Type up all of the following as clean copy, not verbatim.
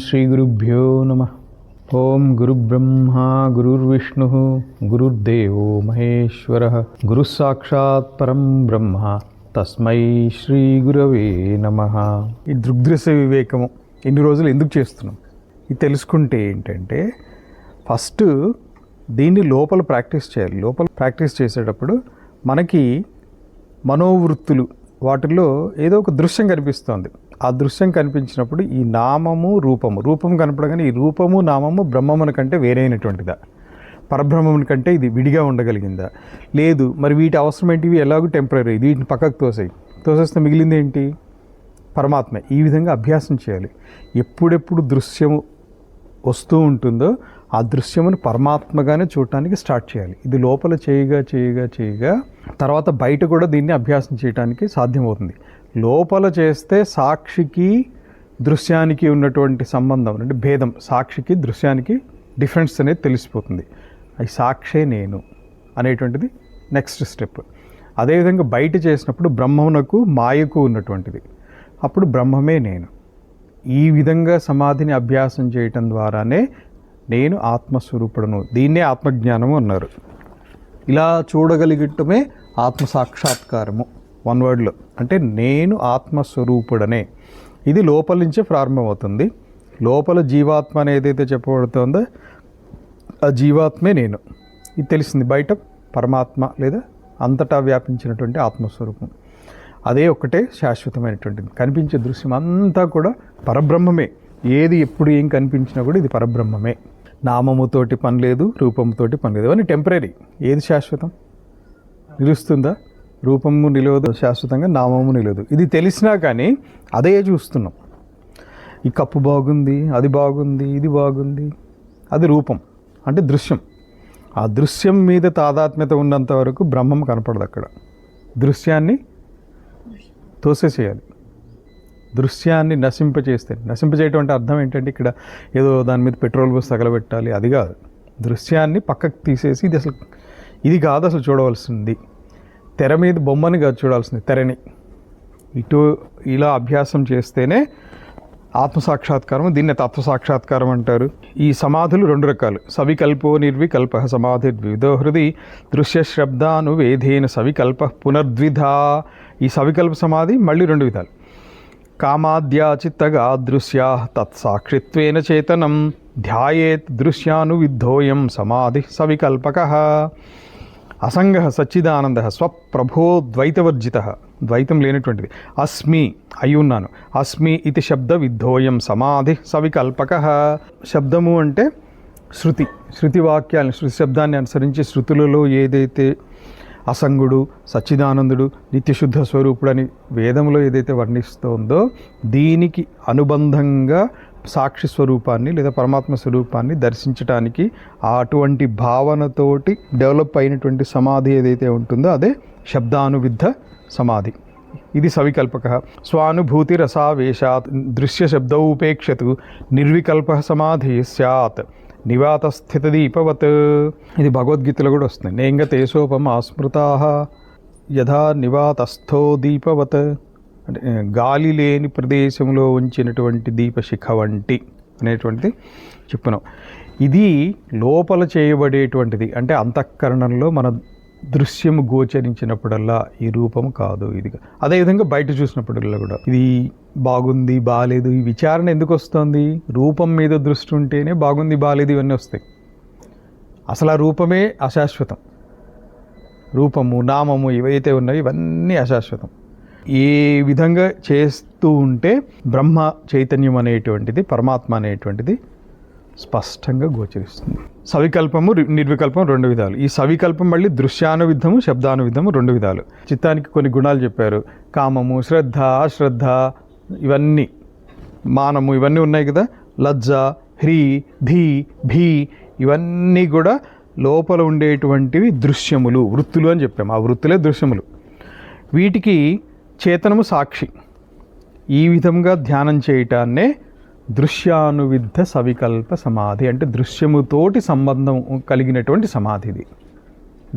శ్రీగురుభ్యో నమః. ఓం గురుబ్రహ్మా గురుర్విష్ణుః గురుర్దేవో మహేశ్వరః గురుః సాక్షాత్ పరం బ్రహ్మ తస్మై శ్రీ గురవే నమః. ఈ దృగ్దృశ్య వివేకము ఇన్ని రోజులు ఎందుకు చేస్తున్నాం? ఇది తెలుసుకుంటే ఏంటంటే, ఫస్ట్ దీన్ని లోపల ప్రాక్టీస్ చేయాలి. లోపల ప్రాక్టీస్ చేసేటప్పుడు మనకి మనోవృత్తులు వాటిల్లో ఏదో ఒక దృశ్యం కనిపిస్తుంది. ఆ దృశ్యం కనిపించినప్పుడు ఈ నామము రూపం కనపడగానే ఈ రూపము నామము బ్రహ్మముని కంటే వేరైనటువంటిదా, పరబ్రహ్మముని కంటే ఇది విడిగా ఉండగలిగిందా, లేదు మరి వీటి అవసరం ఏంటి, ఇవి ఎలాగో టెంపరీ, వీటిని పక్కకు తోసేస్తే మిగిలింది ఏంటి, పరమాత్మ. ఈ విధంగా అభ్యాసం చేయాలి. ఎప్పుడెప్పుడు దృశ్యము వస్తూ ఉంటుందో ఆ దృశ్యమును పరమాత్మగానే చూడటానికి స్టార్ట్ చేయాలి. ఇది లోపల చేయగా తర్వాత బయట కూడా దీన్ని అభ్యాసం చేయడానికి సాధ్యమవుతుంది. లోపల చేస్తే సాక్షికి దృశ్యానికి ఉన్నటువంటి సంబంధం అంటే భేదం, సాక్షికి దృశ్యానికి డిఫరెన్స్ అనేది తెలిసిపోతుంది. అది సాక్షే నేను అనేటువంటిది నెక్స్ట్ స్టెప్. అదేవిధంగా బయట చేసినప్పుడు బ్రహ్మమునకు మాయకు ఉన్నటువంటిది, అప్పుడు బ్రహ్మమే నేను. ఈ విధంగా సమాధిని అభ్యాసం చేయటం ద్వారానే నేను ఆత్మస్వరూపుడను, దీన్నే ఆత్మజ్ఞానము అన్నారు. ఇలా చూడగలిగటమే ఆత్మసాక్షాత్కారము. వన్ వర్డ్లో అంటే నేను ఆత్మస్వరూపుడనే. ఇది లోపల నుంచే ప్రారంభమవుతుంది. లోపల జీవాత్మ అని ఏదైతే చెప్పబడుతుందో ఆ జీవాత్మే నేను. ఇది తెలిసింది. బయట పరమాత్మ లేదా అంతటా వ్యాపించినటువంటి ఆత్మస్వరూపం, అదే ఒక్కటే శాశ్వతమైనటువంటిది. కనిపించే దృశ్యం అంతా కూడా పరబ్రహ్మమే. ఏది ఎప్పుడు ఏం కనిపించినా కూడా ఇది పరబ్రహ్మమే. నామముతోటి పని లేదు, రూపంతోటి పని లేదు. అవన్నీ టెంపరీ. ఏది శాశ్వతం? నిలుస్తుందా? రూపము నిలవదు శాశ్వతంగా, నామము నిలవదు. ఇది తెలిసినా కానీ అదే చూస్తున్నాం. ఈ కప్పు బాగుంది, అది బాగుంది, ఇది బాగుంది, అది రూపం అంటే దృశ్యం. ఆ దృశ్యం మీద తాదాత్మ్యత ఉన్నంత వరకు బ్రహ్మం కనపడదు. అక్కడ దృశ్యాన్ని తోసేసేయాలి. దృశ్యాన్ని నశింపచేయటం అంటే అర్థం ఏంటంటే, ఇక్కడ ఏదో దాని మీద పెట్రోల్ పోసి తగలబెట్టాలి అది కాదు. దృశ్యాన్ని పక్కకు తీసేసి ఇది కాదు అసలు చూడవలసింది. తెర మీద బొమ్మని కాదు చూడాల్సింది, తెరని. ఇలా అభ్యాసం చేస్తేనే ఆత్మసాక్షాత్కారం. దీన్నే తత్వసాక్షాత్కారం అంటారు. ఈ సమాధులు రెండు రకాలు. సవికల్పో నిర్వికల్ప సమాధి ద్విధో హృది దృశ్య శబ్దానువేదేన సవికల్ప పునర్ద్విధా. ఈ సవికల్ప సమాధి మళ్ళీ రెండు విధాలు. కామాద్యా చిత్తగా దృశ్యా తత్సాక్షిత్వేన చేతనం ధ్యాయేత్ దృశ్యానువిద్ధోయం సమాధి సవికల్పకః. అసంగః సచ్చిదానందః స్వప్రభో ద్వైతవర్జితః, ద్వైతం లేనటువంటిది. అస్మి అయి ఉన్నాను, అస్మి ఇది శబ్ద విద్ధోయం సమాధి సవికల్పకః. శబ్దము అంటే శృతి వాక్యాలను, శృతి శబ్దాన్ని అనుసరించి శృతులలో ఏదైతే అసంగుడు, సచ్చిదానందుడు, నిత్యశుద్ధ స్వరూపుడని వేదంలో ఏదైతే వర్ణిస్తోందో దీనికి అనుబంధంగా సాక్షి స్వరూపాన్ని లేదా పరమాత్మ స్వరూపాన్ని దర్శించటానికి అటువంటి భావనతోటి డెవలప్ అయినటువంటి సమాధి ఏదైతే ఉంటుందో అదే శబ్దానువిద్ధ సమాధి. ఇది సవికల్పక. స్వానుభూతి రసావేశాత్ దృశ్య శబ్దౌపేక్షతు నిర్వికల్ప సమాధి స్యాత్ నివాత స్థిత దీపవత్. ఇది భగవద్గీతలో కూడా వస్తుంది. నేంగ తేసోపమ ఆస్మృతాః యథా నివాతస్థో దీపవత్ అంటే గాలి లేని ప్రదేశంలో ఉంచినటువంటి దీపశిఖ వంటి అనేటువంటిది చెప్పున్నాం. ఇది లోపల చేయబడేటువంటిది. అంటే అంతఃకరణంలో మన దృశ్యము గోచరించినప్పుడల్లా ఈ రూపము కాదు ఇది. అదేవిధంగా బయట చూసినప్పుడల్లా కూడా ఇది బాగుంది బాలేదు ఈ విచారణ ఎందుకు వస్తుంది? రూపం మీద దృష్టి ఉంటేనే బాగుంది బాలేదు ఇవన్నీ వస్తాయి. అసలు ఆ రూపమే అశాశ్వతం. రూపము నామము ఇవైతే ఉన్నాయో ఇవన్నీ అశాశ్వతం. ఏ విధంగా చేస్తూ ఉంటే బ్రహ్మ చైతన్యం అనేటువంటిది, పరమాత్మ అనేటువంటిది స్పష్టంగా గోచరిస్తుంది. సవికల్పము నిర్వికల్పం రెండు విధాలు. ఈ సవికల్పం మళ్ళీ దృశ్యానువిద్ధము శబ్దానువిద్ధము రెండు విధాలు. చిత్తానికి కొన్ని గుణాలు చెప్పారు. కామము, శ్రద్ధ, అశ్రద్ధ, ఇవన్నీ మానము ఇవన్నీ ఉన్నాయి కదా. లజ్జ, హ్రీ, ధీ, భీ ఇవన్నీ కూడా లోపల ఉండేటువంటివి దృశ్యములు, వృత్తులు అని చెప్పాము. ఆ వృత్తులే దృశ్యములు. వీటికి చేతనము సాక్షి. ఈ విధంగా ధ్యానం చేయటాన్నే దృశ్యానువిద్ధ సవికల్ప సమాధి అంటే దృశ్యముతోటి సంబంధం కలిగినటువంటి సమాధి. ఇది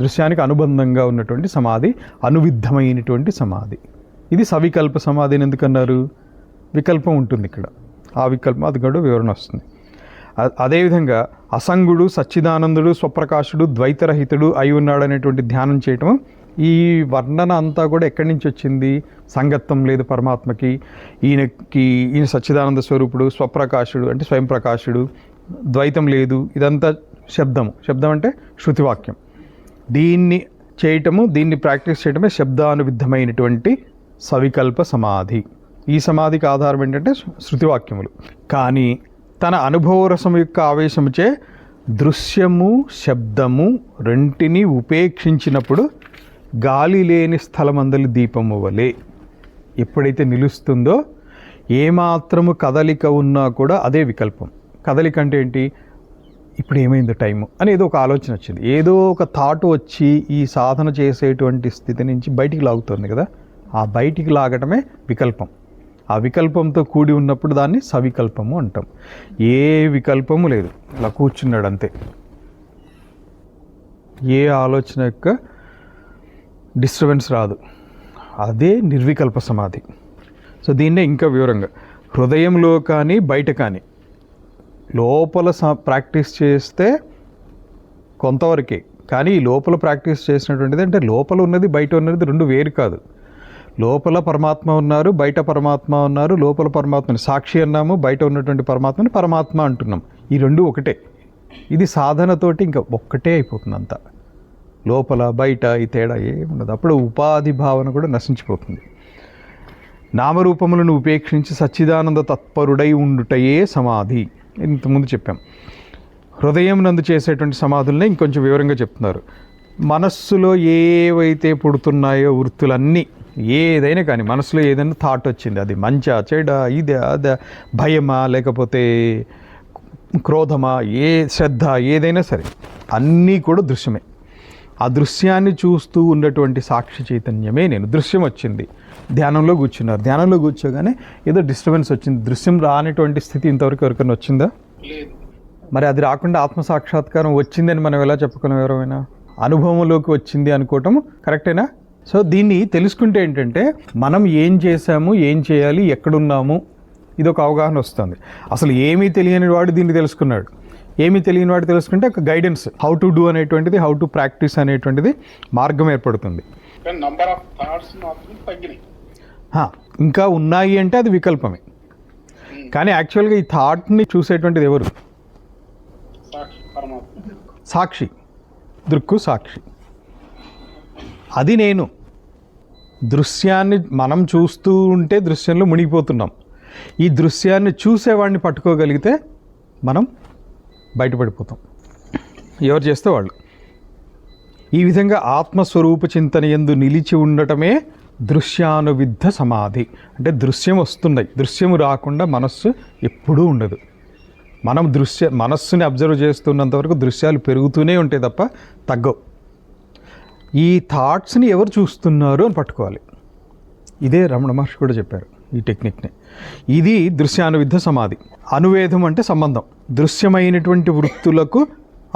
దృశ్యానికి అనుబంధంగా ఉన్నటువంటి సమాధి, అనువిద్ధమైనటువంటి సమాధి. ఇది సవికల్ప సమాధి అని ఎందుకన్నారు? వికల్పం ఉంటుంది ఇక్కడ. ఆ వికల్పం అది కూడా వివరణ వస్తుంది. అదేవిధంగా అసంగుడు, సచ్చిదానందుడు, స్వప్రకాశుడు, ద్వైతరహితుడు అయి ఉన్నాడు అనేటువంటి ధ్యానం చేయటం, ఈ వర్ణన అంతా కూడా ఎక్కడి నుంచి వచ్చింది? సంగత్వం లేదు పరమాత్మకి, ఈయన సచ్చిదానంద స్వరూపుడు, స్వప్రకాశుడు అంటే స్వయం ప్రకాశుడు, ద్వైతం లేదు, ఇదంతా శబ్దం అంటే శృతివాక్యం. దీన్ని చేయటము, దీన్ని ప్రాక్టీస్ చేయటమే శబ్దానువిద్ధమైనటువంటి సవికల్ప సమాధి. ఈ సమాధికి ఆధారం ఏంటంటే శృతివాక్యములు. కానీ తన అనుభవరసం యొక్క ఆవేశముచే దృశ్యము శబ్దము రెంటిని ఉపేక్షించినప్పుడు గాలి లేని స్థలమందలి దీపము వలె ఎప్పుడైతే నిలుస్తుందో, ఏమాత్రము కదలిక ఉన్నా కూడా అదే వికల్పం. కదలిక అంటే ఏంటి? ఇప్పుడు ఏమైందో టైము అని ఏదో ఒక ఆలోచన వచ్చింది, ఏదో ఒక థాట్ వచ్చి ఈ సాధన చేసేటువంటి స్థితి నుంచి బయటికి లాగుతుంది కదా, ఆ బయటికి లాగటమే వికల్పం. ఆ వికల్పంతో కూడి ఉన్నప్పుడు దాన్ని సవికల్పము అంటాం. ఏ వికల్పము లేదు, ఇలా కూర్చున్నాడు అంతే, ఏ ఆలోచన యొక్క డిస్టర్బెన్స్ రాదు, అదే నిర్వికల్ప సమాధి. సో దీన్నే ఇంకా వివరంగా హృదయంలో కానీ బయట కానీ లోపల ప్రాక్టీస్ చేస్తే కొంతవరకే, కానీ ఈ లోపల ప్రాక్టీస్ చేసినటువంటిది అంటే లోపల ఉన్నది బయట ఉన్నది రెండు వేరు కాదు. లోపల పరమాత్మ ఉన్నారు, బయట పరమాత్మ ఉన్నారు. లోపల పరమాత్మని సాక్షి అన్నాము, బయట ఉన్నటువంటి పరమాత్మని పరమాత్మ అంటున్నాం. ఈ రెండు ఒకటే. ఇది సాధనతోటి ఇంకా ఒక్కటే అయిపోతుంది అంతా. లోపల బయట ఈ తేడా ఏమున్నది. అప్పుడు ఉపాధి భావన కూడా నశించిపోతుంది. నామరూపములను ఉపేక్షించి సచ్చిదానంద తత్పరుడై ఉండుటయే సమాధి. ఇంతకుముందు చెప్పాం. హృదయం నందు చేసేటువంటి సమాధుల్ని ఇంకొంచెం వివరంగా చెప్తున్నారు. మనస్సులో ఏవైతే పుడుతున్నాయో వృత్తులన్నీ, ఏదైనా కానీ మనసులో ఏదైనా థాట్ వచ్చింది, అది మంచా చెడా, ఇదే అదే, భయమా లేకపోతే క్రోధమా, ఏ శ్రద్ధ, ఏదైనా సరే అన్నీ కూడా దృశ్యమే. ఆ దృశ్యాన్ని చూస్తూ ఉన్నటువంటి సాక్షి చైతన్యమే నేను. దృశ్యం వచ్చింది, ధ్యానంలో కూర్చున్నారు, ధ్యానంలో కూర్చోగానే ఏదో డిస్టర్బెన్స్ వచ్చింది. దృశ్యం రానటువంటి స్థితి ఇంతవరకు ఎవరికైనా వచ్చిందా? మరి అది రాకుండా ఆత్మసాక్షాత్కారం వచ్చిందని మనం ఎలా చెప్పుకున్నాం? ఎవరైనా అనుభవంలోకి వచ్చింది అనుకోవటం కరెక్టేనా? సో దీన్ని తెలుసుకుంటే ఏంటంటే మనం ఏం చేశాము, ఏం చేయాలి, ఎక్కడున్నాము, ఇదొక అవగాహన వస్తుంది. అసలు ఏమీ తెలియని వాడు దీన్ని తెలుసుకున్నాడు. ఏమీ తెలియని వాడు తెలుసుకుంటే ఒక గైడెన్స్, హౌ టు డూ అనేటువంటిది, హౌ టు ప్రాక్టీస్ అనేటువంటిది మార్గం ఏర్పడుతుంది. ఇంకా ఉన్నాయి అంటే అది వికల్పమే. కానీ యాక్చువల్గా ఈ థాట్ని చూసేటువంటిది ఎవరు? సాక్షి, దృక్కు సాక్షి. అది నేను. దృశ్యాన్ని మనం చూస్తూ ఉంటే దృశ్యంలో మునిగిపోతున్నాం. ఈ దృశ్యాన్ని చూసేవాడిని పట్టుకోగలిగితే మనం బయటపడిపోతాం. ఎవరు చేస్తే వాళ్ళు. ఈ విధంగా ఆత్మస్వరూప చింతన యందు నిలిచి ఉండటమే దృశ్యానువిద్ధ సమాధి. అంటే దృశ్యం వస్తున్నాయి, దృశ్యము రాకుండా మనస్సు ఎప్పుడూ ఉండదు. మనం మనస్సుని అబ్జర్వ్ చేస్తున్నంత వరకు దృశ్యాలు పెరుగుతూనే ఉంటాయి తప్ప తగ్గవు. ఈ థాట్స్ని ఎవరు చూస్తున్నారు అని పట్టుకోవాలి. ఇదే రమణ మహర్షి కూడా చెప్పారు ఈ టెక్నిక్ని. ఇది దృశ్యానువిద్ధ సమాధి. అనువేదం అంటే సంబంధం. దృశ్యమైనటువంటి వృత్తులకు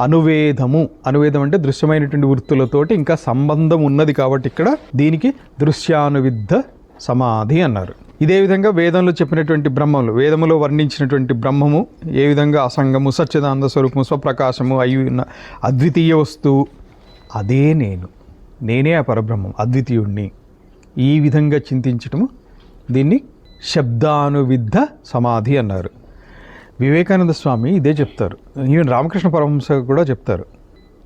అనువేదము. అనువేదం అంటే దృశ్యమైనటువంటి వృత్తులతోటి ఇంకా సంబంధం ఉన్నది కాబట్టి ఇక్కడ దీనికి దృశ్యానువిద్ధ సమాధి అన్నారు. ఇదే విధంగా వేదంలో చెప్పినటువంటి బ్రహ్మములు, వేదములో వర్ణించినటువంటి బ్రహ్మము ఏ విధంగా అసంగము, సచ్చిదానంద స్వరూపము, స్వప్రకాశము అయి ఉన్న అద్వితీయ వస్తువు, అదే నేను, నేనే ఆ పరబ్రహ్మం, అద్వితీయుణ్ణి. ఈ విధంగా చింతించటము, దీన్ని శబ్దానువిద్ధ సమాధి అన్నారు. వివేకానంద స్వామి ఇదే చెప్తారు. ఈవెన్ రామకృష్ణ పరమహంస కూడా చెప్తారు.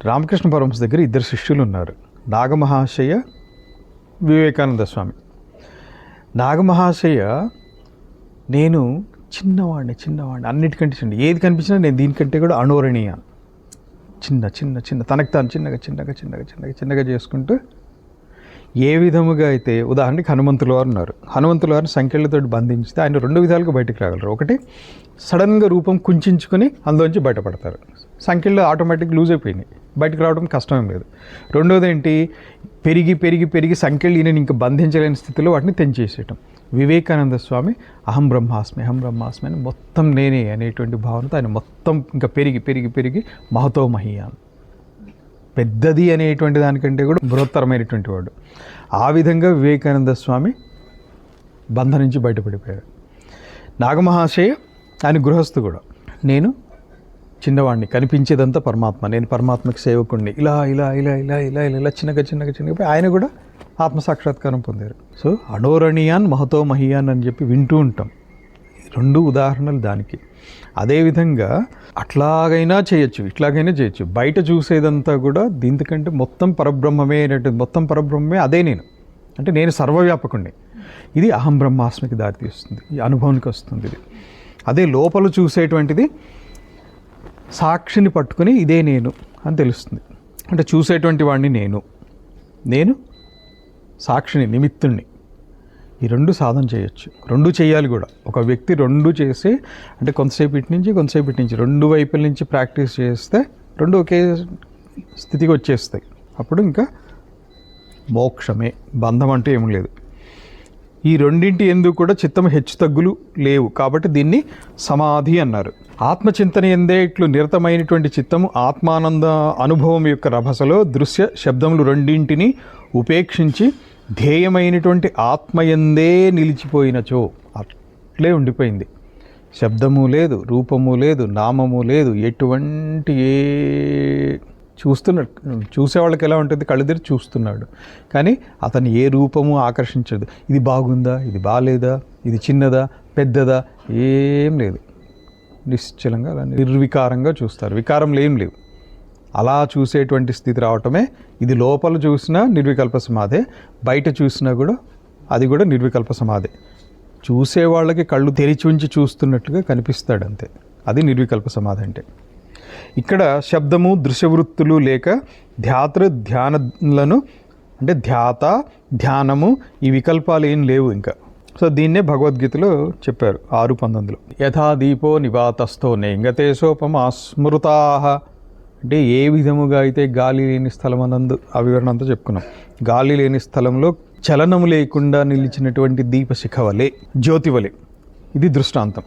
రామకృష్ణ పరమహంస దగ్గర ఇద్దరు శిష్యులు ఉన్నారు, నాగమహాశయ, వివేకానంద స్వామి. నాగమహాశయ, నేను చిన్నవాడిని అన్నిటికంటే చిన్న, ఏది కనిపించినా నేను దీనికంటే కూడా అణోరణీయ, చిన్న చిన్న చిన్న తనకు తాను చిన్నగా చేసుకుంటూ ఏ విధముగా అయితే, ఉదాహరణకి హనుమంతుల వారు ఉన్నారు. హనుమంతుల వారిని సంఖ్యలతో బంధించితే ఆయన రెండు విధాలుగా బయటకు రాగలరు. ఒకటి, సడన్గా రూపం కుంచుకొని అందులోంచి బయటపడతారు, సంఖ్యలు ఆటోమేటిక్ లూజ్ అయిపోయినాయి, బయటకు రావడం కష్టమేం లేదు. రెండోది ఏంటి, పెరిగి సంఖ్యలు ఈయన ఇంకా బంధించలేని స్థితిలో వాటిని తెంచేసేయటం. వివేకానంద స్వామి అహం బ్రహ్మాస్మి అని మొత్తం నేనే అనేటువంటి భావనతో ఆయన మొత్తం ఇంకా పెరిగి మహతో మహీయాన్, పెద్దది అనేటువంటి దానికంటే కూడా బృహత్తరమైనటువంటి వాడు. ఆ విధంగా వివేకానంద స్వామి బంధం నుంచి బయటపడిపోయారు. నాగమహాశయ ఆయన గృహస్థు కూడా. నేను చిన్నవాడిని, కనిపించేదంతా పరమాత్మ, నేను పరమాత్మకి సేవకుడిని, ఇలా ఇలా ఇలా ఇలా ఇలా ఇలా ఇలా చిన్నగా చిన్నగా చిన్నగా ఆయన కూడా ఆత్మసాక్షాత్కారం పొందారు. సో అణోరణీయాన్ మహతో మహియాన్ అని చెప్పి వింటూ ఉంటాం. రెండు ఉదాహరణలు దానికి. అదేవిధంగా అట్లాగైనా చేయొచ్చు, ఇట్లాగైనా చేయొచ్చు. బయట చూసేదంతా కూడా దీంతకంటే మొత్తం పరబ్రహ్మమే అనేటువంటి, మొత్తం పరబ్రహ్మమే అదే నేను, అంటే నేను సర్వవ్యాపకుడిని. ఇది అహం బ్రహ్మాస్మికి దారితీస్తుంది, ఈ అనుభవానికి వస్తుంది ఇది. అదే లోపల చూసేటువంటిది సాక్షిని పట్టుకుని ఇదే నేను అని తెలుస్తుంది. అంటే చూసేటువంటి వాడిని నేను సాక్షిని, నిమిత్తుణ్ణి. ఈ రెండు సాధన చేయొచ్చు, రెండు చేయాలి కూడా. ఒక వ్యక్తి రెండు చేసి, అంటే కొంతసేపు ఇటు నుంచి కొంతసేపు ఇటు నుంచి, రెండు వైపుల నుంచి ప్రాక్టీస్ చేస్తే రెండు ఒకే స్థితికి వచ్చేస్తాయి. అప్పుడు ఇంకా మోక్షమే, బంధం అంటూ ఏం లేదు. ఈ రెండింటి ఎందుకు కూడా చిత్తం హెచ్చు తగ్గులు లేవు, కాబట్టి దీన్ని సమాధి అన్నారు. ఆత్మచింతన ఎందే ఇట్లు నిరతమైనటువంటి చిత్తము ఆత్మానంద అనుభవం యొక్క రభసలో దృశ్య శబ్దములు రెండింటిని ఉపేక్షించి ధ్యేయమైనటువంటి ఆత్మయందే నిలిచిపోయినచో, అట్లే ఉండిపోయింది. శబ్దము లేదు, రూపము లేదు, నామము లేదు, ఎటువంటి చూస్తున్నాడు. చూసేవాళ్ళకి ఎలా ఉంటుంది, కళ్ళు తెరిచి చూస్తున్నాడు, కానీ అతను ఏ రూపము ఆకర్షించదు. ఇది బాగుందా, ఇది బాగాలేదా, ఇది చిన్నదా పెద్దదా, ఏం లేదు. నిశ్చలంగా అలా నిర్వికారంగా చూస్తారు. వికారంలో ఏం లేవు. అలా చూసేటువంటి స్థితి రావటమే ఇది. లోపల చూసినా నిర్వికల్ప సమాధే, బయట చూసినా కూడా అది కూడా నిర్వికల్ప సమాధే. చూసేవాళ్ళకి కళ్ళు తెరిచి ఉంచి చూస్తున్నట్లుగా కనిపిస్తాడు, అంతే. అది నిర్వికల్ప సమాధి అంటే. ఇక్కడ శబ్దము దృశ్యవృత్తులు లేక ధ్యాతృ ధ్యానలను, అంటే ధ్యాత ధ్యానము ఈ వికల్పాలు ఏం లేవు ఇంకా. సో దీన్నే భగవద్గీతలో చెప్పారు 6:19. యథా దీపో నివాతస్థో నేంగతే సోపమా స్మృతాః. అంటే ఏ విధముగా అయితే గాలి లేని స్థలం అనందు, ఆ వివరణ అంతా చెప్పుకున్నాం. గాలి లేని స్థలంలో చలనము లేకుండా నిలిచినటువంటి దీపశిఖ వలె, జ్యోతి వలె, ఇది దృష్టాంతం.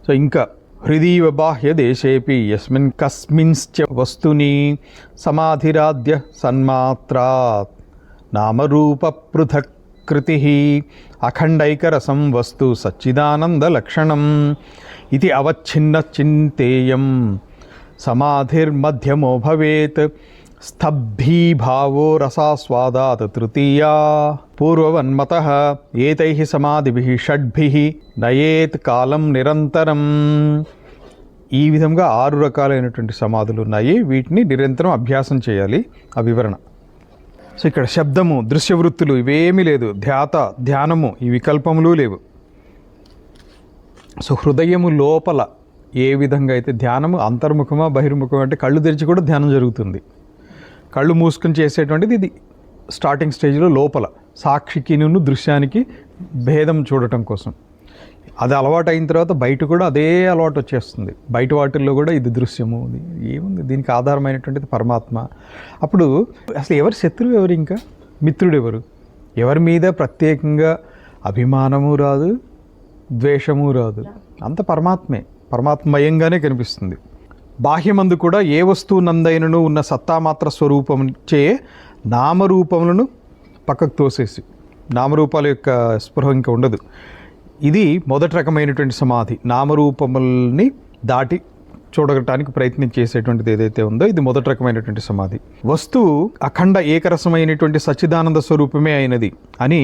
సో ఇంకా హృదీవ బాహ్య దేశేపి యస్మిన్ కస్మింశ్చ వస్తుని సమాధిరాద్య సన్మాత్రాత్ నామరూప పృథక్కృతి అఖండైకరసం వస్తు సచ్చిదానంద లక్షణం ఇది అవచ్ఛిన్న చింతేయం సమాధిర్మధ్యమో భవేత్ స్తబ్ధీభావో రసాస్వాదాత్ తృతీయా పూర్వవన్మతః ఏతైః సమాధిభిః షడ్భిః నయేత్ కాలం నిరంతరం. ఈ విధంగా 6 రకాలైనటువంటి సమాధులు ఉన్నాయి. వీటిని నిరంతరం అభ్యాసం చేయాలి. ఆ వివరణ. సో ఇక్కడ శబ్దము దృశ్యవృత్తులు ఇవేమీ లేదు, ధ్యానము ఈ వికల్పములు లేవు. సో హృదయము లోపల ఏ విధంగా అయితే ధ్యానము అంతర్ముఖమా బహిర్ముఖమా, అంటే కళ్ళు తెరిచి కూడా ధ్యానం జరుగుతుంది. కళ్ళు మూసుకొని చేసేటువంటిది ఇది స్టార్టింగ్ స్టేజ్లో లోపల సాక్షికి దృశ్యానికి భేదం చూడటం కోసం. అది అలవాటు అయిన తర్వాత బయట కూడా అదే అలవాటు వచ్చేస్తుంది. బయట వాటిల్లో కూడా ఇది దృశ్యము, ఏముంది, దీనికి ఆధారమైనటువంటిది పరమాత్మ. అప్పుడు అసలు ఎవరు శత్రువు, ఎవరు ఇంకా మిత్రుడు ఎవరు? ఎవరి మీద ప్రత్యేకంగా అభిమానము రాదు, ద్వేషము రాదు. అంత పరమాత్మే, పరమాత్మయంగానే కనిపిస్తుంది. బాహ్యమందు కూడా ఏ వస్తువు నందైనను ఉన్న సత్తామాత్ర స్వరూపం చే నామరూపములను పక్కకు తోసేసి, నామరూపాల యొక్క స్పృహ ఇంకా ఉండదు. ఇది మొదటి రకమైనటువంటి సమాధి. నామరూపముల్ని దాటి చూడగటానికి ప్రయత్నం చేసేటువంటిది ఏదైతే ఉందో ఇది మొదటి రకమైనటువంటి సమాధి. వస్తువు అఖండ ఏకరసమైనటువంటి సచ్చిదానంద స్వరూపమే అయినది అని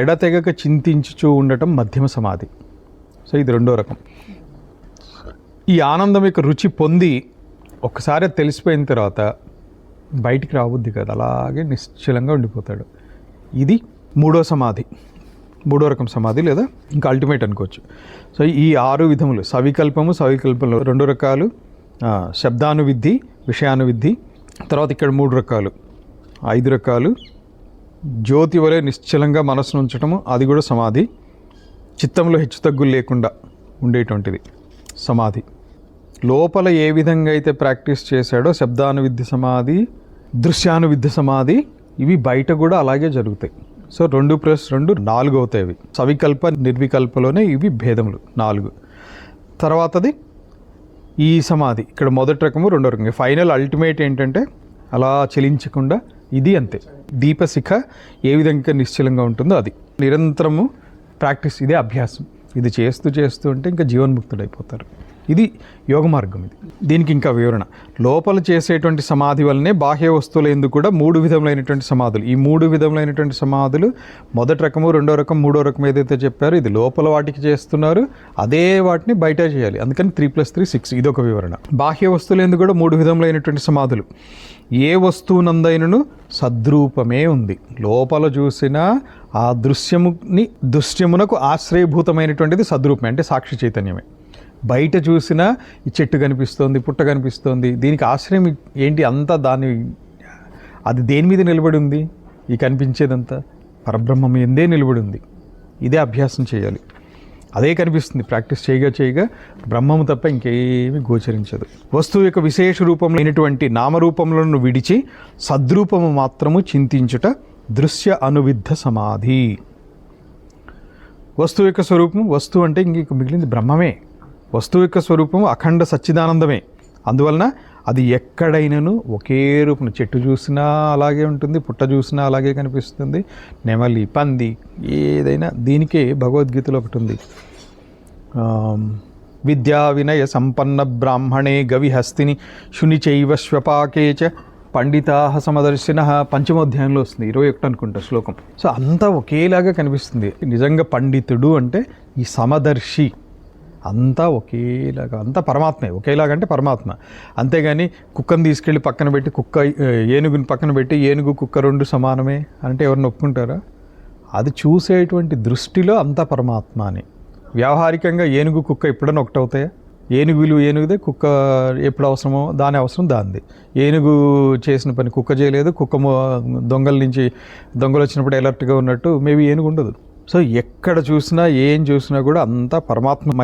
ఎడతెగక చింతించుచూ ఉండటం మధ్యమ సమాధి. సో ఇది రెండో రకం. ఈ ఆనందం యొక్క రుచి పొంది ఒక్కసారి తెలిసిపోయిన తర్వాత బయటికి రాబుద్ది కదా, అలాగే నిశ్చలంగా ఉండిపోతాడు. ఇది మూడో సమాధి, మూడో రకం సమాధి, లేదా ఇంకా అల్టిమేట్ అనుకోవచ్చు. సో ఈ 6 విధములు సవికల్పము, సవికల్పంలో 2 రకాలు, శబ్దానువిద్ధి, విషయానువిద్ధి. తర్వాత ఇక్కడ 3 రకాలు, 5 రకాలు. జ్యోతి వలె నిశ్చలంగా మనసును ఉంచటము, అది కూడా సమాధి. చిత్తంలో హెచ్చుతగ్గులు లేకుండా ఉండేటువంటిది సమాధి. లోపల ఏ విధంగా అయితే ప్రాక్టీస్ చేశాడో శబ్దానువిద్ధి సమాధి, దృశ్యానువిద్ధి సమాధి, ఇవి బయట కూడా అలాగే జరుగుతాయి. సో 2+2 4 అవుతాయి. అవి సవికల్ప నిర్వికల్పలోనే ఇవి భేదములు 4. తర్వాతది ఈ సమాధి, ఇక్కడ మొదటి రకము, రెండో రకం. ఫైనల్ అల్టిమేట్ ఏంటంటే అలా చలించకుండా ఇది అంతే. దీపశిఖ ఏ విధంగా నిశ్చలంగా ఉంటుందో అది నిరంతరము ప్రాక్టీస్, ఇదే అభ్యాసం. ఇది చేస్తూ చేస్తూ ఉంటే ఇంకా జీవన్ముక్తుడైపోతారు. ఇది యోగ మార్గం. ఇది దీనికి ఇంకా వివరణ. లోపల చేసేటువంటి సమాధి వల్లనే బాహ్య వస్తువుల ఎందుకు కూడా 3 విధములైనటువంటి సమాధులు. ఈ 3 విధములైనటువంటి సమాధులు మొదటి రకము, రెండో రకం, మూడో రకం ఏదైతే చెప్పారో ఇది లోపల వాటికి చేస్తున్నారు, అదే వాటిని బయట చేయాలి. అందుకని 3+3 6 ఇదొక వివరణ. బాహ్య వస్తువులు ఎందుకు కూడా 3 విధములైనటువంటి సమాధులు. ఏ వస్తువునందైనను సద్రూపమే ఉంది. లోపల చూసిన ఆ దృశ్యమునకు ఆశ్రయభూతమైనటువంటిది సద్రూపమే, అంటే సాక్షి చైతన్యమే. బయట చూసినా ఈ చెట్టు కనిపిస్తోంది, పుట్ట కనిపిస్తోంది, దీనికి ఆశ్రయం ఏంటి? అంతా అది దేని మీద నిలబడి ఉంది? ఈ కనిపించేదంతా పరబ్రహ్మం ఎందే నిలబడి ఉంది. ఇదే అభ్యాసం చేయాలి. అదే కనిపిస్తుంది. ప్రాక్టీస్ చేయగా చేయగా బ్రహ్మము తప్ప ఇంకేమీ గోచరించదు. వస్తువు యొక్క విశేష రూపంలో అయినటువంటి నామరూపములను విడిచి సద్రూపము మాత్రము చింతించుట దృశ్య అనువిద్ధ సమాధి. వస్తువు యొక్క స్వరూపం, వస్తువు అంటే ఇంక మిగిలింది బ్రహ్మమే. వస్తువు యొక్క స్వరూపం అఖండ సచ్చిదానందమే. అందువలన అది ఎక్కడైనాను ఒకే రూపం. చెట్టు చూసినా అలాగే ఉంటుంది, పుట్ట చూసినా అలాగే కనిపిస్తుంది, నెమలి, పంది, ఏదైనా. దీనికే భగవద్గీతలో ఒకటి ఉంది, విద్యా వినయ సంపన్న బ్రాహ్మణే గవిహస్తిని శునిచైవ శ్వపాకేచ పండితా సమదర్శిన. పంచమోధ్యాయంలో వస్తుంది, 21 అనుకుంటా శ్లోకం. సో అంతా ఒకేలాగా కనిపిస్తుంది. నిజంగా పండితుడు అంటే ఈ సమదర్శి. అంతా ఒకేలాగా, అంతా పరమాత్మే. ఒకేలాగా అంటే పరమాత్మ. అంతేగాని కుక్కను తీసుకెళ్ళి పక్కన పెట్టి ఏనుగుని పక్కన పెట్టి ఏనుగు కుక్క 2 సమానమే అంటే ఎవరిని ఒప్పుకుంటారా? అది చూసేటువంటి దృష్టిలో అంతా పరమాత్మ అని. వ్యావహారికంగా ఏనుగు కుక్క ఎప్పుడైనా ఒకటవుతాయా? ఏనుగులు ఏనుగుదే, కుక్క ఎప్పుడు అవసరమో దాని అవసరం దానిది. ఏనుగు చేసిన పని కుక్క చేయలేదు, కుక్క దొంగలు వచ్చినప్పుడు అలర్ట్గా ఉన్నట్టు మేబీ ఏనుగు ఉండదు. సో ఎక్కడ చూసినా ఏం చూసినా కూడా అంతా పరమాత్మ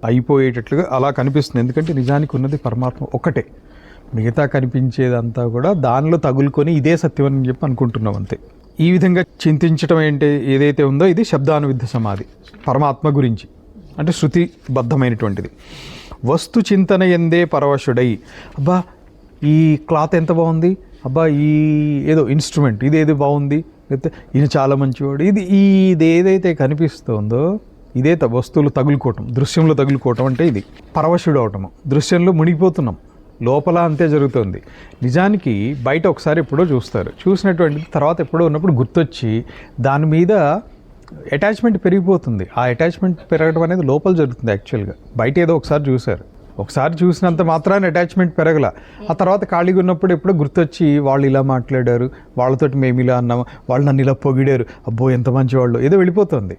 అయిపోయేటట్లుగా అలా కనిపిస్తుంది. ఎందుకంటే నిజానికి ఉన్నది పరమాత్మ ఒకటే. మిగతా కనిపించేదంతా కూడా దానిలో తగులుకొని ఇదే సత్యం అని చెప్పి అనుకుంటున్నాం అంతే. ఈ విధంగా చింతించడం ఏదైతే ఉందో ఇది శబ్దానువిద్ధ సమాధి. పరమాత్మ గురించి అంటే శృతిబద్ధమైనటువంటిది. వస్తు చింతన ఎందే పరవశుడై, అబ్బా ఈ క్లాత్ ఎంత బాగుంది, అబ్బా ఈ ఏదో ఇన్స్ట్రుమెంట్ ఇదేదో బాగుంది, లేకపోతే ఈయన చాలా మంచివాడు, ఇది ఏదైతే కనిపిస్తుందో ఇదే వస్తువులు తగులుకోవటం, దృశ్యంలో తగులుకోవటం అంటే ఇది పరవశుడు అవటము. దృశ్యంలో మునిగిపోతున్నాం, లోపల అంతే జరుగుతుంది. నిజానికి బయట ఒకసారి ఎప్పుడో చూస్తారు, చూసినటువంటిది తర్వాత ఎప్పుడో ఉన్నప్పుడు గుర్తొచ్చి దాని మీద అటాచ్మెంట్ పెరిగిపోతుంది. ఆ అటాచ్మెంట్ పెరగడం అనేది లోపల జరుగుతుంది. యాక్చువల్గా బయట ఏదో ఒకసారి చూసినంత మాత్రాన్ని అటాచ్మెంట్ పెరగల. ఆ తర్వాత ఖాళీగా ఉన్నప్పుడు ఎప్పుడో గుర్తొచ్చి వాళ్ళు ఇలా మాట్లాడారు, వాళ్ళతోటి మేము ఇలా అన్నాము, వాళ్ళు నన్ను ఇలా పొగిడారు, అబ్బో ఎంత మంచి వాళ్ళు, ఏదో వెళ్ళిపోతుంది.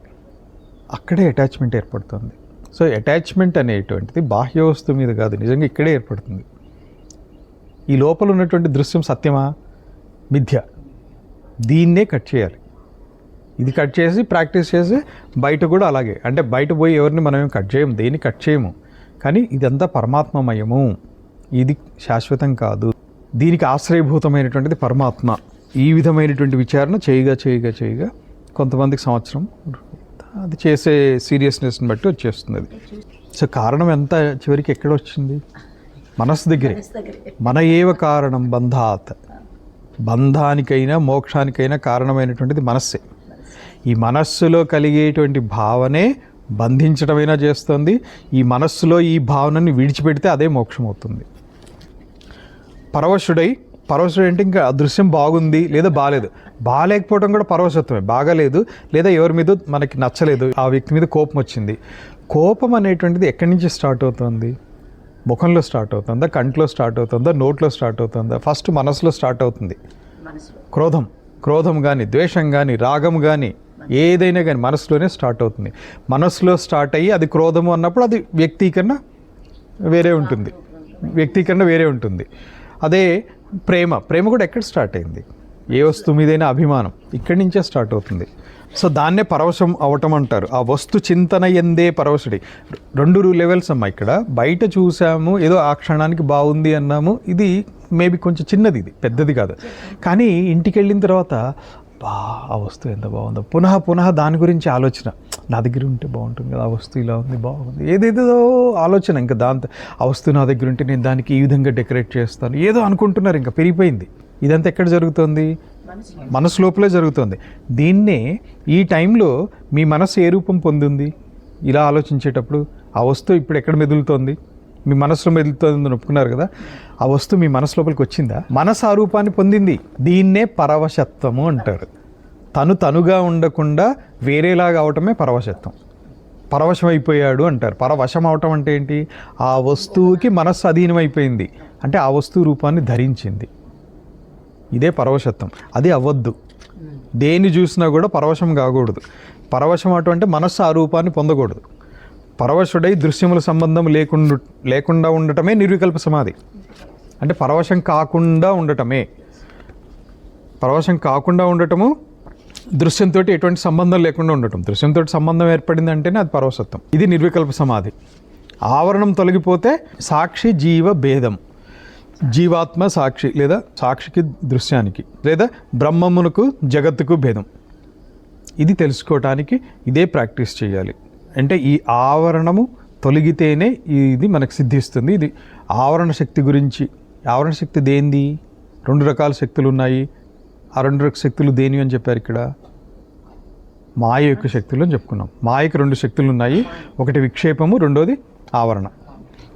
అక్కడే అటాచ్మెంట్ ఏర్పడుతుంది. సో అటాచ్మెంట్ అనేటువంటిది బాహ్య వస్తువు మీద కాదు, నిజంగా ఇక్కడే ఏర్పడుతుంది. ఈ లోపల ఉన్నటువంటి దృశ్యం సత్యమా మిథ్య, దీన్నే కట్ చేయాలి. ఇది కట్ చేసి ప్రాక్టీస్ చేసి బయట కూడా అలాగే. అంటే బయట పోయి ఎవరిని మనం కట్ చేయము, దేన్ని కట్ చేయము. కానీ ఇదంతా పరమాత్మమయము, ఇది శాశ్వతం కాదు, దీనికి ఆశ్రయభూతమైనటువంటిది పరమాత్మ. ఈ విధమైనటువంటి విచారణ చేయగా కొంతమందికి సంవత్సరం, అది చేసే సీరియస్నెస్ని బట్టి వచ్చేస్తుంది అది. సో కారణం ఎంత చివరికి ఎక్కడ వచ్చింది? మనస్సు దగ్గరే. మన ఏవ కారణం బంధాత్, బంధానికైనా మోక్షానికైనా కారణమైనటువంటిది మనస్సే. ఈ మనస్సులో కలిగేటువంటి భావనే బంధించడమైనా చేస్తుంది. ఈ మనస్సులో ఈ భావనని విడిచిపెడితే అదే మోక్షం అవుతుంది. పరవశుడు అంటే ఇంకా అదృశ్యం బాగుంది లేదా బాగాలేదు, బాగాలేకపోవడం కూడా పరవశత్వమే. బాగాలేదు లేదా ఎవరి మీద మనకి నచ్చలేదు, ఆ వ్యక్తి మీద కోపం వచ్చింది. కోపం అనేటువంటిది ఎక్కడి నుంచి స్టార్ట్ అవుతుంది? ముఖంలో స్టార్ట్ అవుతుందా, కంట్లో స్టార్ట్ అవుతుందా, నోట్లో స్టార్ట్ అవుతుందా? ఫస్ట్ మనసులో స్టార్ట్ అవుతుంది. క్రోధం కానీ, ద్వేషం కానీ, రాగం కానీ, ఏదైనా కానీ మనసులోనే స్టార్ట్ అవుతుంది. మనసులో స్టార్ట్ అయ్యి అది క్రోధము అన్నప్పుడు అది వ్యక్తీకరణ వేరే ఉంటుంది. అదే ప్రేమ కూడా ఎక్కడ స్టార్ట్ అయింది? ఏ వస్తువు మీదైనా అభిమానం ఇక్కడి నుంచే స్టార్ట్ అవుతుంది. సో దాన్నే పరవశం అవటం అంటారు. ఆ వస్తు చింతన ఎందే పరవశుడి. 2 లెవెల్స్ అమ్మా. ఇక్కడ బయట చూసాము, ఏదో ఆ క్షణానికి బాగుంది అన్నాము, ఇది మేబీ కొంచెం చిన్నది, ఇది పెద్దది కాదు. కానీ ఇంటికి వెళ్ళిన తర్వాత ఆ వస్తువు ఎంత బాగుందో, పునః దాని గురించి ఆలోచన, నా దగ్గర ఉంటే బాగుంటుంది కదా, ఆ వస్తువు ఇలా ఉంది బాగుంది, ఏదేదో ఆలోచన. ఇంకా దాంతో ఆ వస్తువు నా దగ్గర ఉంటే నేను దానికి ఈ విధంగా డెకరేట్ చేస్తాను, ఏదో అనుకుంటున్నారు. ఇంకా పెరిగిపోయింది. ఇదంతా ఎక్కడ జరుగుతుంది? మనసు లోపలే జరుగుతుంది. దీన్నే ఈ టైంలో మీ మనసు ఏ రూపం పొందింది? ఇలా ఆలోచించేటప్పుడు ఆ వస్తువు ఇప్పుడు ఎక్కడ మెదులుతోంది, మీ మనసులో మెదులుతోందని ఒప్పుకున్నారు కదా, ఆ వస్తువు మీ మనసు లోపలికి వచ్చిందా? మనసు ఆ రూపాన్ని పొందింది. దీన్నే పరవశత్వము అంటారు. తనుగా ఉండకుండా వేరేలాగా అవటమే పరవశత్వం. పరవశం అయిపోయాడు అంటారు. పరవశం అవటం అంటే ఏంటి? ఆ వస్తువుకి మనస్సు అధీనమైపోయింది, అంటే ఆ వస్తువు రూపాన్ని ధరించింది. ఇదే పరవశత్వం. అది అవ్వద్దు. దేన్ని చూసినా కూడా పరవశం కాకూడదు. పరవశం అటువంటి మనస్సు ఆ రూపాన్ని పొందకూడదు. పరవశుడై దృశ్యముల సంబంధం లేకుండా ఉండటమే నిర్వికల్ప సమాధి. అంటే పరవశం కాకుండా ఉండటమే. పరవశం కాకుండా ఉండటము, దృశ్యంతో ఎటువంటి సంబంధం లేకుండా ఉండటం. దృశ్యంతో సంబంధం ఏర్పడింది అంటేనే అది పరవశత్వం. ఇది నిర్వికల్ప సమాధి. ఆవరణం తొలగిపోతే సాక్షి జీవ భేదం, జీవాత్మ సాక్షి లేదా సాక్షికి దృశ్యానికి లేదా బ్రహ్మమునకు జగత్తుకు భేదం. ఇది తెలుసుకోవటానికి ఇదే ప్రాక్టీస్ చేయాలి. అంటే ఈ ఆవరణము తొలగితేనే ఇది మనకు సిద్ధిస్తుంది. ఇది ఆవరణ శక్తి గురించి. ఆవరణ శక్తి దేంది? 2 రకాల శక్తులు ఉన్నాయి. ఆ 2 రకాల శక్తులు దేని అని చెప్పారు ఇక్కడ? మాయ యొక్క శక్తులు అని చెప్పుకున్నాం. మాయకు 2 శక్తులు ఉన్నాయి. ఒకటి విక్షేపము, రెండోది ఆవరణ.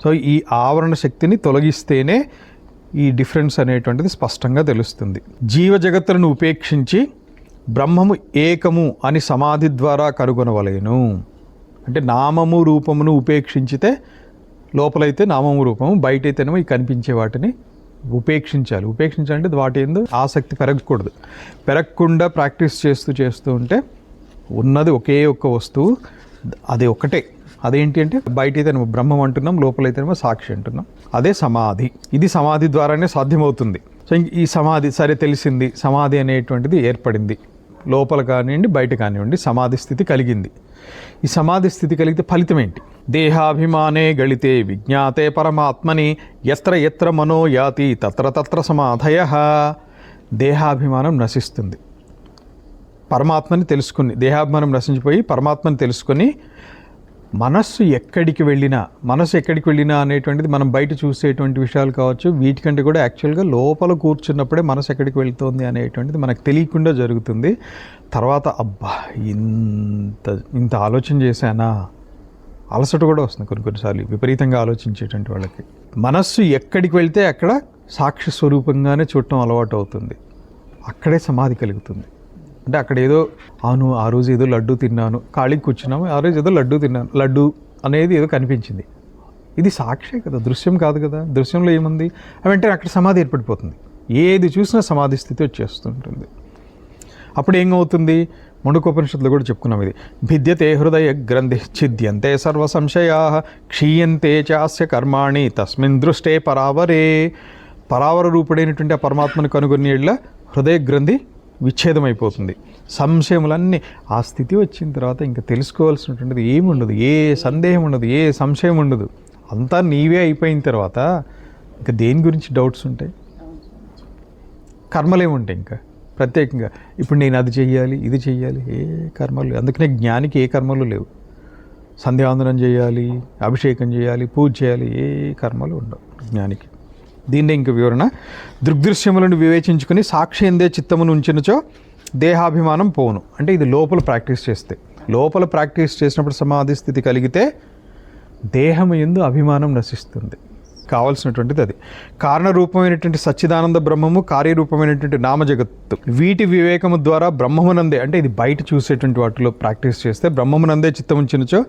సో ఈ ఆవరణ శక్తిని తొలగిస్తేనే ఈ డిఫరెన్స్ అనేటువంటిది స్పష్టంగా తెలుస్తుంది. జీవ జగత్తులను ఉపేక్షించి బ్రహ్మము ఏకము అని సమాధి ద్వారా కనుగొనవలేను. అంటే నామము రూపమును ఉపేక్షించితే, లోపలైతే నామము రూపము, బయటైతేనేమో ఈ కనిపించే వాటిని ఉపేక్షించాలి. ఉపేక్షించాలంటే వాటి ఎందు ఆసక్తి పెరగకూడదు. పెరగకుండా ప్రాక్టీస్ చేస్తూ ఉంటే ఉన్నది ఒకే ఒక్క వస్తువు, అది ఒక్కటే. అదేంటి అంటే బయటైతేనేమో బ్రహ్మం అంటున్నాం, లోపలైతేనేమో సాక్షి అంటున్నాం. అదే సమాధి. ఇది సమాధి ద్వారానే సాధ్యమవుతుంది. సో ఈ సమాధి సరే తెలిసింది, సమాధి అనేటువంటిది ఏర్పడింది. లోపల కానివ్వండి, బయట కానివ్వండి సమాధి స్థితి కలిగింది. ఈ సమాధి స్థితి కలిగితే ఫలితం ఏంటి? దేహాభిమానే గళితే విజ్ఞాతే పరమాత్మని ఎత్ర ఎత్ర మనో యాతి తత్ర తత్ర సమాధయః. దేహాభిమానం నశిస్తుంది. పరమాత్మని తెలుసుకుని, దేహాభిమానం నశించిపోయి పరమాత్మని తెలుసుకొని మనస్సు ఎక్కడికి వెళ్ళినా అనేటువంటిది మనం బయట చూసేటువంటి విషయాలు కావచ్చు, వీటికంటే కూడా యాక్చువల్గా లోపల కూర్చున్నప్పుడే మనసు ఎక్కడికి వెళ్తుంది అనేటువంటిది మనకు తెలియకుండా జరుగుతుంది. తర్వాత అబ్బా ఇంత ఆలోచన చేశానా, అలసట కూడా వస్తుంది కొన్నిసార్లు విపరీతంగా ఆలోచించేటువంటి వాళ్ళకి. మనస్సు ఎక్కడికి వెళ్తే అక్కడ సాక్షి స్వరూపంగానే చూడటం అలవాటు అవుతుంది. అక్కడే సమాధి కలుగుతుంది. అంటే అక్కడ ఏదో అవును ఆ రోజు ఏదో లడ్డు తిన్నాను, ఖాళీకి కూర్చున్నాము, ఆ రోజు ఏదో లడ్డు తిన్నాను, లడ్డు అనేది ఏదో కనిపించింది. ఇది సాక్షే కదా, దృశ్యం కాదు కదా. దృశ్యంలో ఏముంది? వెంటనే అక్కడ సమాధి ఏర్పడిపోతుంది. ఏది చూసినా సమాధి స్థితి వచ్చేస్తుంటుంది. అప్పుడు ఏమవుతుంది? ముండకోపనిషత్తులో కూడా చెప్పుకున్నాం ఇది. భిద్యతే హృదయ గ్రంథి ఛిద్యంతే సర్వ సంశయా క్షీయంతే చాస్య కర్మాణి తస్మిన్ దృష్టే పరావరే. పరావర రూపుడైనటువంటి ఆ పరమాత్మను కనుగొని ఏళ్ళ హృదయ గ్రంథి విచ్ఛేదమైపోతుంది. సంశయములన్నీ ఆ స్థితి వచ్చిన తర్వాత ఇంకా తెలుసుకోవాల్సినటువంటిది ఏముండదు, ఏ సందేహం ఉండదు, ఏ సంశయం ఉండదు. అంతా నీవే అయిపోయిన తర్వాత ఇంకా దేని గురించి డౌట్స్ ఉంటాయి? కర్మలు ఏముంటాయి ఇంకా ప్రత్యేకంగా? ఇప్పుడు నేను అది చెయ్యాలి, ఇది చెయ్యాలి, ఏ కర్మలు. అందుకనే జ్ఞానికి ఏ కర్మలు లేవు. సంధ్యావందనం చేయాలి, అభిషేకం చేయాలి, పూజ చేయాలి, ఏ కర్మలు ఉండవు జ్ఞానికి. దీన్నే ఇంక వివరణ. దృగ్దృశ్యములను వివేచించుకుని సాక్షి ఎందే చిత్తమును ఉంచినచో దేహాభిమానం పోను. అంటే ఇది లోపల ప్రాక్టీస్ చేస్తే, లోపల ప్రాక్టీస్ చేసినప్పుడు సమాధి స్థితి కలిగితే దేహము యందు అభిమానం నశిస్తుంది. కావాల్సినటువంటిది అది. కారణరూపమైనటువంటి సచ్చిదానంద బ్రహ్మము, కార్యరూపమైనటువంటి నామజగత్తు, వీటి వివేకము ద్వారా బ్రహ్మమునందే, అంటే ఇది బయట చూసేటువంటి వాటిలో ప్రాక్టీస్ చేస్తే బ్రహ్మమునందే చిత్తం ఉంచినచో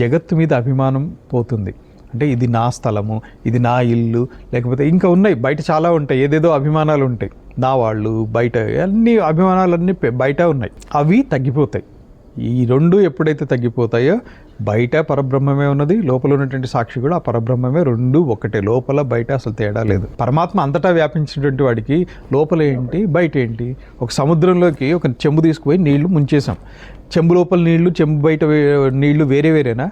జగత్తు మీద అభిమానం పోతుంది. అంటే ఇది నా స్థలము, ఇది నా ఇల్లు, లేకపోతే ఇంకా ఉన్నాయి బయట చాలా ఉంటాయి, ఏదేదో అభిమానాలు ఉంటాయి. నా వాళ్ళు బయట అన్ని అభిమానాలన్నీ బయట ఉన్నాయి, అవి తగ్గిపోతాయి. ఈ 2 ఎప్పుడైతే తగ్గిపోతాయో బయట పరబ్రహ్మమే ఉన్నది, లోపల ఉన్నటువంటి సాక్షి కూడా ఆ పరబ్రహ్మమే, 2 ఒకటే. లోపల బయట అసలు తేడా లేదు. పరమాత్మ అంతటా వ్యాపించినటువంటి వాడికి లోపల ఏంటి బయట ఏంటి? ఒక సముద్రంలోకి ఒక చెంబు తీసుకుపోయి నీళ్లు ముంచేసాం. చెంబు లోపల నీళ్లు, చెంబు బయట నీళ్లు వేరే వేరేనా?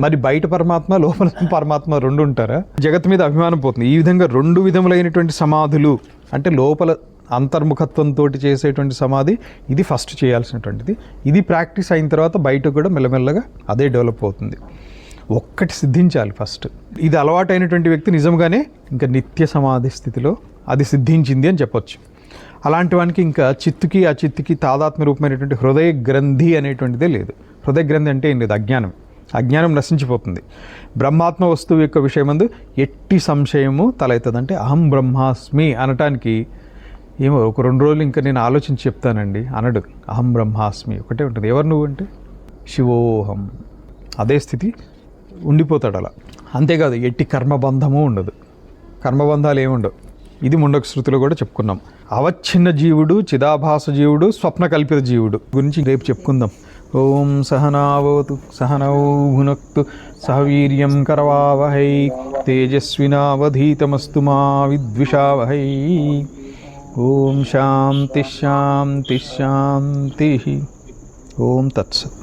మరి బయట పరమాత్మ లోపల పరమాత్మ 2 ఉంటారా? జగత్తు మీద అభిమానం పోతుంది. ఈ విధంగా 2 విధములైనటువంటి సమాధులు, అంటే లోపల అంతర్ముఖత్వంతో చేసేటువంటి సమాధి, ఇది ఫస్ట్ చేయాల్సినటువంటిది. ఇది ప్రాక్టీస్ అయిన తర్వాత బయట కూడా మెల్లమెల్లగా అదే డెవలప్ అవుతుంది. ఒక్కటి సిద్ధించాలి ఫస్ట్. ఇది అలవాటైనటువంటి వ్యక్తి నిజంగానే ఇంకా నిత్య సమాధి స్థితిలో అది సిద్ధించింది అని చెప్పొచ్చు. అలాంటి వానికి ఇంకా చిత్తుకి ఆ చిత్తుకి తాదాత్మ్య రూపమైనటువంటి హృదయ గ్రంథి అనేటువంటిదే లేదు. హృదయ గ్రంథి అంటే ఏం లేదు, అజ్ఞానం. అజ్ఞానం నశించిపోతుంది. బ్రహ్మాత్మ వస్తువు యొక్క విషయమందు ఎట్టి సంశయము తలెత్తదంటే అహం బ్రహ్మాస్మి అనటానికి ఏమో ఒక 2 రోజులు ఇంకా నేను ఆలోచించి చెప్తానండి అనడు. అహం బ్రహ్మాస్మి ఒకటే ఉంటుంది. ఎవరు నువ్వు అంటే శివోహం, అదే స్థితి ఉండిపోతాడు అలా. అంతేకాదు ఎట్టి కర్మబంధము ఉండదు, కర్మబంధాలు ఏముండవు. ఇది ముండక శృతిలో కూడా చెప్పుకున్నాం. అవచ్ఛిన్న జీవుడు, చిదాభాస జీవుడు, స్వప్న కల్పిత జీవుడు గురించి రేపు చెప్పుకుందాం. ఓం సహనావతు సహనౌ భునక్తు సహ వీర్యం కరవావహై తేజస్వినావధీతమస్తు మా విద్విషావహై. ఓం శాంతి శాంతి శాంతి. ఓం తత్సత్.